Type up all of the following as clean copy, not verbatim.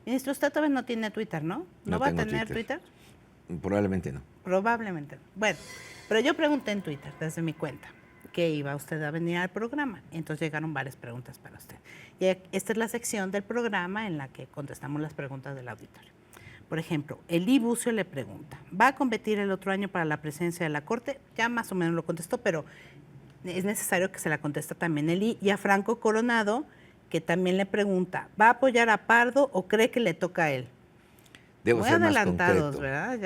Ministro, usted todavía no tiene Twitter, ¿no? ¿No va a tener Twitter? Probablemente no. Probablemente no. Bueno, pero yo pregunté en Twitter, desde mi cuenta, que iba usted a venir al programa. Entonces llegaron varias preguntas para usted. Y esta es la sección del programa en la que contestamos las preguntas del auditorio. Por ejemplo, Eli Bucio le pregunta, ¿va a competir el otro año para la presidencia de la Corte? Ya más o menos lo contestó, pero es necesario que se la conteste también Eli. Y a Franco Coronado, que también le pregunta, ¿va a apoyar a Pardo o cree que le toca a él? Debo Muy ser más adelantados, concreto. ¿verdad?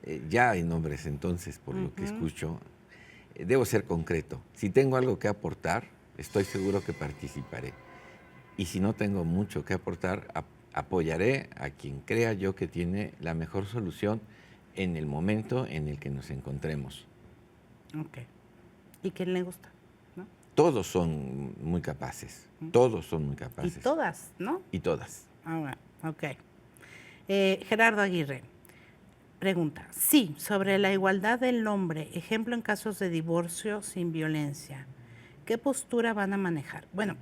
Ya. Ya hay nombres entonces, por lo que escucho. Debo ser concreto. Si tengo algo que aportar, estoy seguro que participaré. Y si no tengo mucho que aportar, apoyaré a quien crea yo que tiene la mejor solución en el momento en el que nos encontremos. Ok. ¿Y quién le gusta? ¿No? Todos son muy capaces, todos son muy capaces. Y todas, ¿no? Y todas. Ah, bueno, ok. Gerardo Aguirre pregunta, sí, sobre la igualdad del hombre, ejemplo en casos de divorcio sin violencia, ¿qué postura van a manejar? Bueno,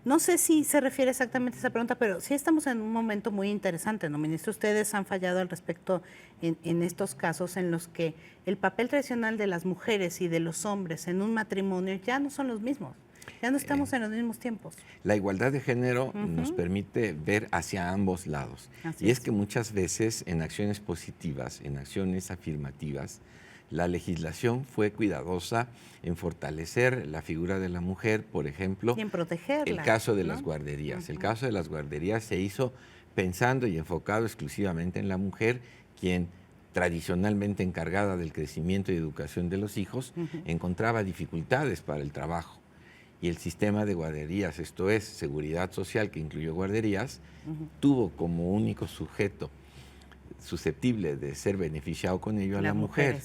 no sé si se refiere exactamente a esa pregunta, pero sí estamos en un momento muy interesante, ¿no, ministro? Ustedes han fallado al respecto en estos casos en los que el papel tradicional de las mujeres y de los hombres en un matrimonio ya no son los mismos. Ya no estamos en los mismos tiempos. La igualdad de género nos permite ver hacia ambos lados. Así Y es es. que muchas veces en acciones positivas, en acciones afirmativas, la legislación fue cuidadosa en fortalecer la figura de la mujer, por ejemplo, Y en protegerla. el caso de ¿no? las guarderías. El caso de las guarderías se hizo pensando y enfocado exclusivamente en la mujer, quien tradicionalmente encargada del crecimiento y educación de los hijos, encontraba dificultades para el trabajo. Y el sistema de guarderías, esto es, seguridad social que incluyó guarderías, tuvo como único sujeto susceptible de ser beneficiado con ello a la mujer.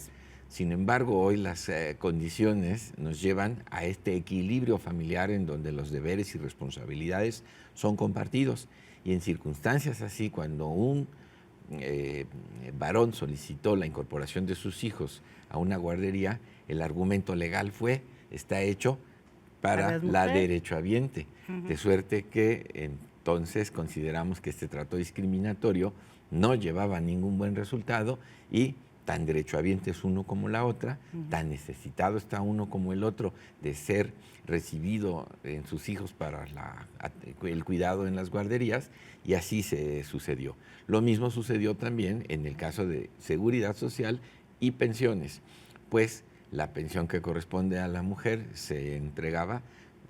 Sin embargo, hoy las condiciones nos llevan a este equilibrio familiar en donde los deberes y responsabilidades son compartidos. Y en circunstancias así, cuando un varón solicitó la incorporación de sus hijos a una guardería, el argumento legal fue, está hecho para la derechohabiente, de suerte que entonces consideramos que este trato discriminatorio no llevaba a ningún buen resultado y tan derechohabiente es uno como la otra, tan necesitado está uno como el otro de ser recibido en sus hijos para el cuidado en las guarderías, y así se sucedió. Lo mismo sucedió también en el caso de seguridad social y pensiones, pues la pensión que corresponde a la mujer se entregaba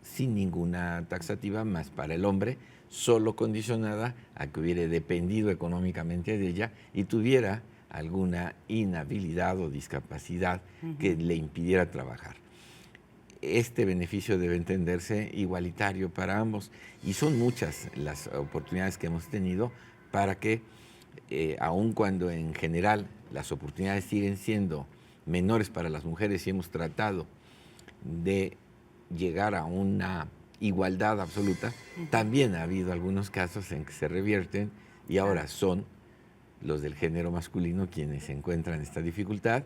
sin ninguna taxativa más para el hombre, solo condicionada a que hubiera dependido económicamente de ella y tuviera alguna inhabilidad o discapacidad que le impidiera trabajar. Este beneficio debe entenderse igualitario para ambos y son muchas las oportunidades que hemos tenido para que, aun cuando en general las oportunidades siguen siendo menores para las mujeres y hemos tratado de llegar a una igualdad absoluta, también ha habido algunos casos en que se revierten y ahora son los del género masculino quienes se encuentran en esta dificultad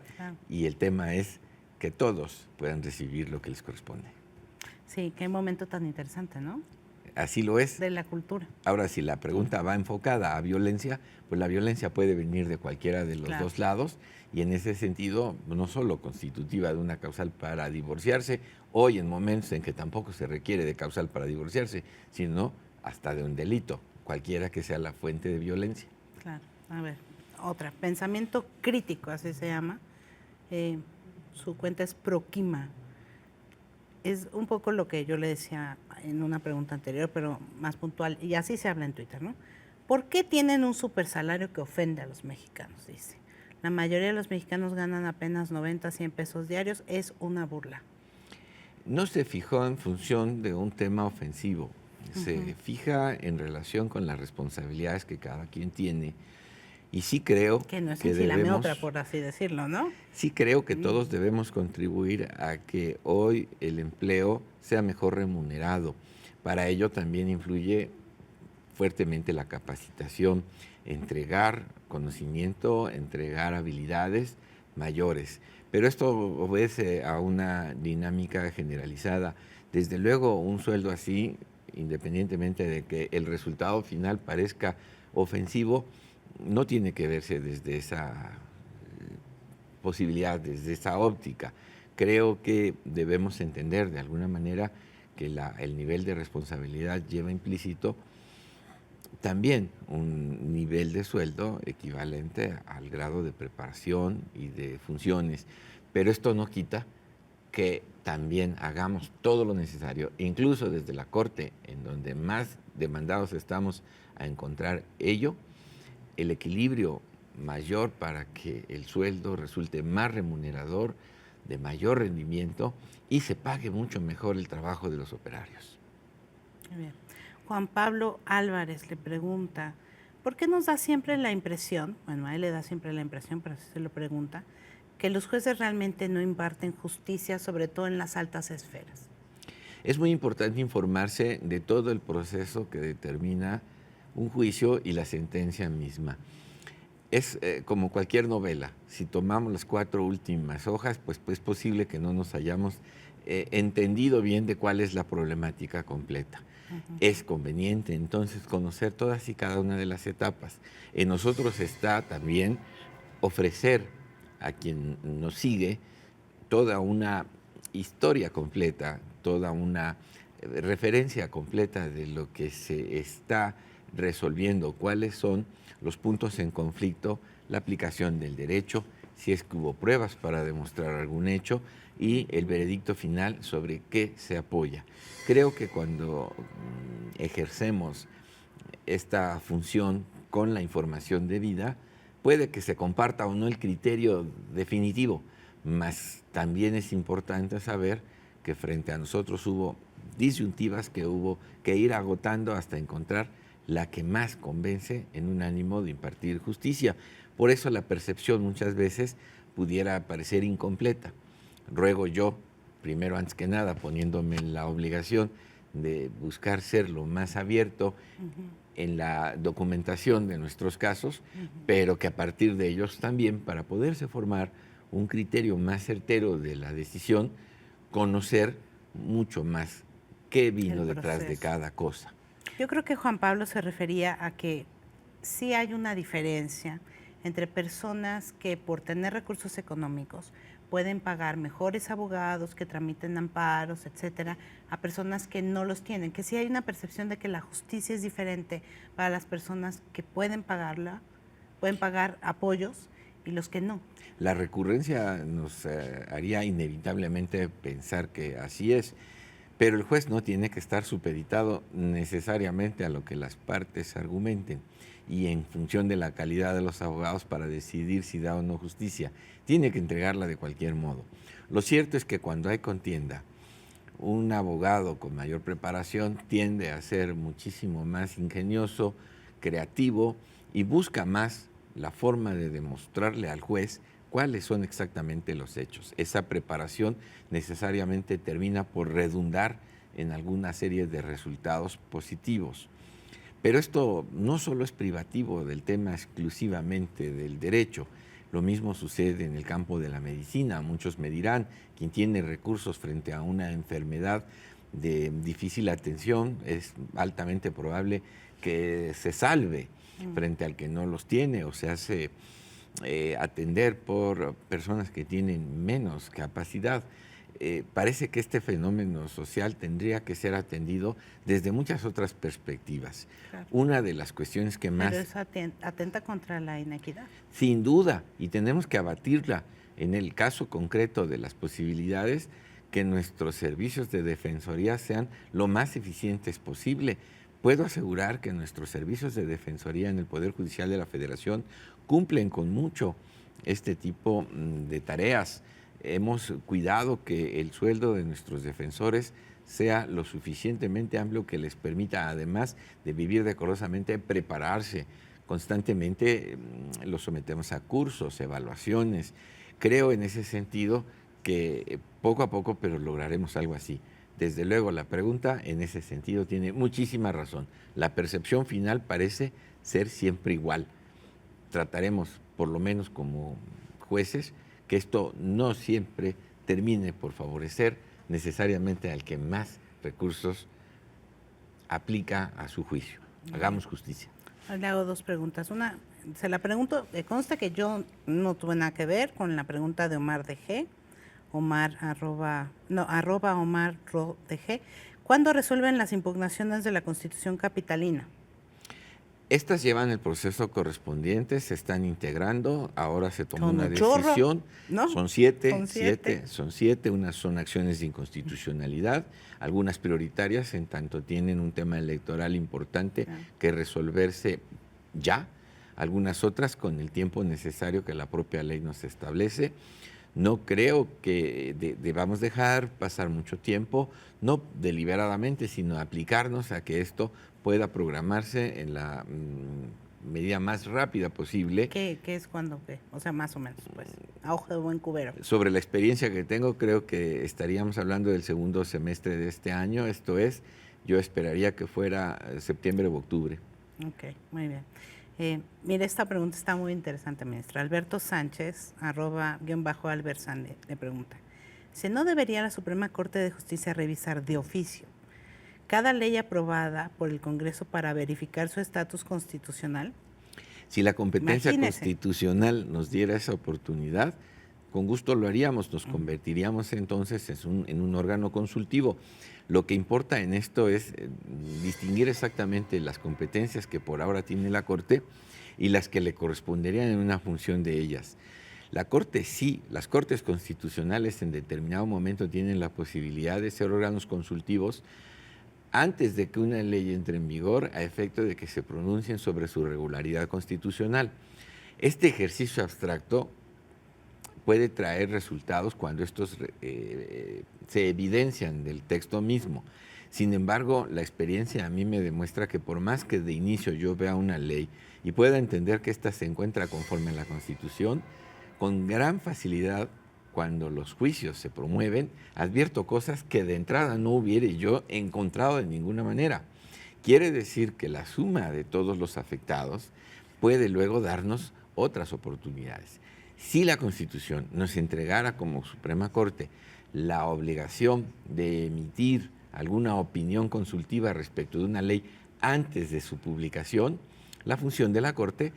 y el tema es que todos puedan recibir lo que les corresponde. Sí, qué momento tan interesante, ¿no? Así lo es. De la cultura. Ahora, si la pregunta va enfocada a violencia, pues la violencia puede venir de cualquiera de los dos lados y en ese sentido no solo constitutiva de una causal para divorciarse, hoy en momentos en que tampoco se requiere de causal para divorciarse, sino hasta de un delito, cualquiera que sea la fuente de violencia. Claro. A ver, otra, pensamiento crítico, así se llama. Su cuenta es Proquima. Es un poco lo que yo le decía en una pregunta anterior, pero más puntual, y así se habla en Twitter, ¿no? ¿Por qué tienen un supersalario que ofende a los mexicanos? Dice. La mayoría de los mexicanos ganan apenas 90, 100 pesos diarios. Es una burla. No se fijó en función de un tema ofensivo. Se fija en relación con las responsabilidades que cada quien tiene. Y sí creo que no es que debemos, otra, por así decirlo, ¿no? Sí creo que todos debemos contribuir a que hoy el empleo sea mejor remunerado. Para ello también influye fuertemente la capacitación, entregar conocimiento, entregar habilidades mayores. Pero esto obedece a una dinámica generalizada. Desde luego, un sueldo así, independientemente de que el resultado final parezca ofensivo no tiene que verse desde esa posibilidad, desde esa óptica. Creo que debemos entender de alguna manera que el nivel de responsabilidad lleva implícito también un nivel de sueldo equivalente al grado de preparación y de funciones, pero esto no quita que también hagamos todo lo necesario, incluso desde la Corte, en donde más demandados estamos a encontrar ello, el equilibrio mayor para que el sueldo resulte más remunerador, de mayor rendimiento y se pague mucho mejor el trabajo de los operarios. Muy bien. Juan Pablo Álvarez le pregunta, ¿por qué nos da siempre la impresión, bueno, a él le da siempre la impresión, pero así se lo pregunta, que los jueces realmente no imparten justicia, sobre todo en las altas esferas? Es muy importante informarse de todo el proceso que determina un juicio y la sentencia misma. Es como cualquier novela, si tomamos las 4 últimas hojas, pues es posible que no nos hayamos entendido bien de cuál es la problemática completa. Es conveniente entonces conocer todas y cada una de las etapas. En nosotros está también ofrecer a quien nos sigue toda una historia completa, toda una referencia completa de lo que se está resolviendo, cuáles son los puntos en conflicto, la aplicación del derecho, si es que hubo pruebas para demostrar algún hecho y el veredicto final sobre qué se apoya. Creo que cuando ejercemos esta función con la información debida, puede que se comparta o no el criterio definitivo, mas también es importante saber que frente a nosotros hubo disyuntivas que hubo que ir agotando hasta encontrar la que más convence en un ánimo de impartir justicia. Por eso la percepción muchas veces pudiera parecer incompleta. Ruego yo, primero antes que nada, poniéndome en la obligación de buscar ser lo más abierto en la documentación de nuestros casos, pero que a partir de ellos también, para poderse formar un criterio más certero de la decisión, conocer mucho más qué vino detrás de cada cosa. Yo creo que Juan Pablo se refería a que sí hay una diferencia entre personas que por tener recursos económicos pueden pagar mejores abogados que tramiten amparos, etcétera, a personas que no los tienen, que sí hay una percepción de que la justicia es diferente para las personas que pueden pagarla, pueden pagar apoyos y los que no. La recurrencia nos haría inevitablemente pensar que así es, pero el juez no tiene que estar supeditado necesariamente a lo que las partes argumenten y en función de la calidad de los abogados para decidir si da o no justicia. Tiene que entregarla de cualquier modo. Lo cierto es que cuando hay contienda, un abogado con mayor preparación tiende a ser muchísimo más ingenioso, creativo y busca más la forma de demostrarle al juez cuáles son exactamente los hechos. Esa preparación necesariamente termina por redundar en alguna serie de resultados positivos. Pero esto no solo es privativo del tema exclusivamente del derecho, lo mismo sucede en el campo de la medicina. Muchos me dirán, quien tiene recursos frente a una enfermedad de difícil atención, es altamente probable que se salve frente al que no los tiene o se hace atender por personas que tienen menos capacidad. Parece que este fenómeno social tendría que ser atendido desde muchas otras perspectivas. Claro. Una de las cuestiones que más... Pero eso atenta contra la inequidad. Sin duda, y tenemos que abatirla en el caso concreto de las posibilidades que nuestros servicios de defensoría sean lo más eficientes posible. Puedo asegurar que nuestros servicios de defensoría en el Poder Judicial de la Federación cumplen con mucho este tipo de tareas. Hemos cuidado que el sueldo de nuestros defensores sea lo suficientemente amplio que les permita, además de vivir decorosamente, prepararse. Constantemente los sometemos a cursos, evaluaciones. Creo en ese sentido que poco a poco, pero lograremos algo así. Desde luego, la pregunta en ese sentido tiene muchísima razón. La percepción final parece ser siempre igual. Trataremos, por lo menos como jueces, que esto no siempre termine por favorecer necesariamente al que más recursos aplica a su juicio. Hagamos justicia. Le hago dos preguntas. Una, se la pregunto, consta que yo no tuve nada que ver con la pregunta de Omar DG, arroba Omar Ro DG. ¿Cuándo resuelven las impugnaciones de la Constitución capitalina? Estas llevan el proceso correspondiente, se están integrando, ahora se tomó Son una un chorro, decisión, ¿no? son siete, Son unas son acciones de inconstitucionalidad, algunas prioritarias en tanto tienen un tema electoral importante que resolverse ya, algunas otras con el tiempo necesario que la propia ley nos establece. No creo que debamos dejar pasar mucho tiempo, no deliberadamente, sino aplicarnos a que esto pueda programarse en la medida más rápida posible. ¿Qué es cuando qué? O sea, más o menos, pues, a ojo de buen cubero. Sobre la experiencia que tengo, creo que estaríamos hablando del segundo semestre de este año, esto es, yo esperaría que fuera septiembre o octubre. Ok, muy bien. Mire, esta pregunta está muy interesante, ministra. Alberto Sánchez, _Albert Sande, le pregunta, ¿si no debería la Suprema Corte de Justicia revisar de oficio cada ley aprobada por el Congreso para verificar su estatus constitucional? Si la competencia Imagínese. constitucional nos diera esa oportunidad, con gusto lo haríamos, nos convertiríamos entonces en un órgano consultivo. Lo que importa en esto es distinguir exactamente las competencias que por ahora tiene la Corte y las que le corresponderían en una función de ellas. La Corte sí, las Cortes constitucionales en determinado momento tienen la posibilidad de ser órganos consultivos antes de que una ley entre en vigor a efecto de que se pronuncien sobre su regularidad constitucional. Este ejercicio abstracto puede traer resultados cuando estos se evidencian del texto mismo. Sin embargo, la experiencia a mí me demuestra que por más que de inicio yo vea una ley y pueda entender que ésta se encuentra conforme a la Constitución, con gran facilidad, cuando los juicios se promueven, advierto cosas que de entrada no hubiera yo encontrado de ninguna manera. Quiere decir que la suma de todos los afectados puede luego darnos otras oportunidades. Si la Constitución nos entregara como Suprema Corte la obligación de emitir alguna opinión consultiva respecto de una ley antes de su publicación, la función de la Corte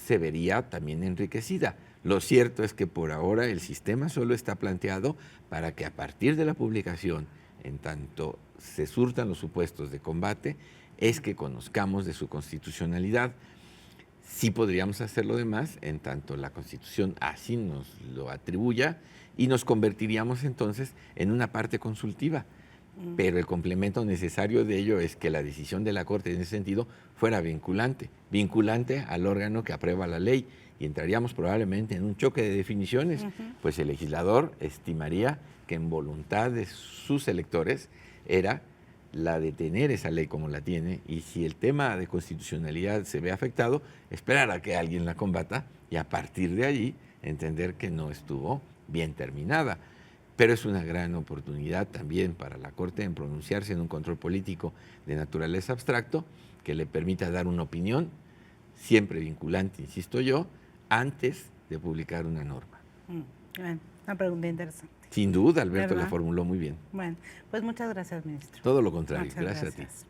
se vería también enriquecida. Lo cierto es que por ahora el sistema solo está planteado para que a partir de la publicación, en tanto se surtan los supuestos de combate, es que conozcamos de su constitucionalidad. Sí podríamos hacer lo demás, en tanto la Constitución así nos lo atribuya, y nos convertiríamos entonces en una parte consultiva. Pero el complemento necesario de ello es que la decisión de la Corte en ese sentido fuera vinculante al órgano que aprueba la ley, y entraríamos probablemente en un choque de definiciones, pues el legislador estimaría que en voluntad de sus electores era la de tener esa ley como la tiene, y si el tema de constitucionalidad se ve afectado, esperar a que alguien la combata y a partir de allí entender que no estuvo bien terminada. Pero es una gran oportunidad también para la Corte en pronunciarse en un control político de naturaleza abstracto que le permita dar una opinión, siempre vinculante, insisto yo, antes de publicar una norma. Bueno, una pregunta interesante. Sin duda, Alberto ¿Verdad? la formuló muy bien. Bueno, pues muchas gracias, ministro. Todo lo contrario, Muchas gracias a ti. gracias.